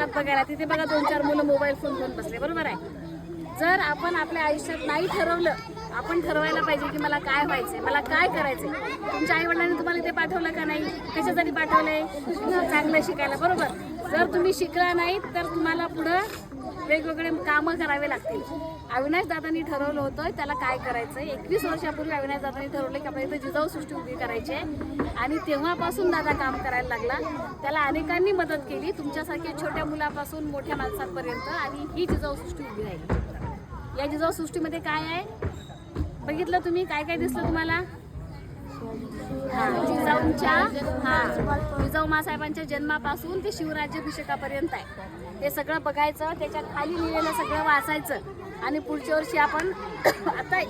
बघायला तिथे बघा 2-4 मुलं मोबाईल फोन घेऊन बसले, बरोबर आहे. जर आपण आपल्या आयुष्यात नाही ठरवलं, आपण ठरवायला पाहिजे की मला काय व्हायचंय, मला काय करायचंय. तुमच्या आई वडिलांनी तुम्हाला ते पाठवलं का नाही? कशासाठी पाठवलंय? चांगलं शिकायला, बरोबर. जर तुम्ही शिकला नाही तर तुम्हाला पुढं वेगवेगळे कामं करावे लागतील. अविनाश दादांनी ठरवलं होतं त्याला काय करायचं. 21 वर्षापूर्वी अविनाश दादांनी ठरवलं की आपल्या इथं जिजाऊ सृष्टी उभी करायची आहे आणि तेव्हापासून दादा काम करायला लागला. त्याला अनेकांनी मदत केली, तुमच्यासारख्या छोट्या मुलापासून मोठ्या माणसांपर्यंत, आणि ही जिजाऊ सृष्टी उभी राहिली. या जिजाऊ सृष्टीमध्ये काय आहे बघितलं तुम्ही? काय काय दिसलं तुम्हाला? जिजाऊ मासाहेबांच्या जन्मापासून ते शिवराज्याभिषेकापर्यंत आहे. ते सगळं बघायचं, त्याच्या खाली लिहिलेलं सगळं वाचायचं आणि पुढच्या वर्षी आपण आता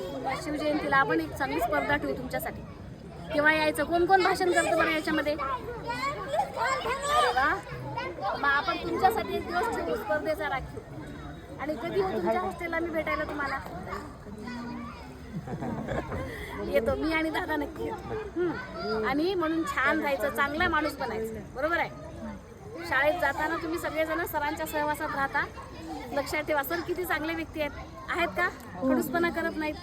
शिवजयंतीला आपण एक चांगली स्पर्धा ठेवू तुमच्यासाठी. केव्हा यायचं? कोण कोण भाषण करतं बरं याच्यामध्ये? अरे वा, मग आपण तुमच्यासाठी एक दिवस ठेवू स्पर्धेचा राखीव. आणि कधी हो तुमच्या हॉस्टेलला मी भेटायला तुम्हाला येतो, मी आणि दादा नक्की येतो. आणि म्हणून छान राहायचं, चांगला माणूस बनायचं, बरोबर आहे. शाळेत जाताना तुम्ही सगळेजण सरांच्या सहवासात राहता. लक्षात ठेवा, सर किती चांगले व्यक्ती आहेत का? खडूसपणा करत नाहीत.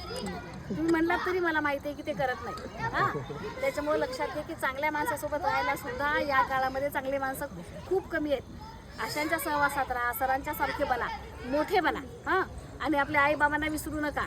तुम्ही म्हणलात तरी मला माहिती आहे की ते करत नाही. त्याच्यामुळे लक्षात घ्या की चांगल्या माणसासोबत राहायला सुद्धा या काळामध्ये चांगले माणसं खूप कमी आहेत. अशांच्या सहवासात राहा, सरांच्या सारखे बना, मोठे बना. आणि आपल्या आई बाबांना विसरू नका.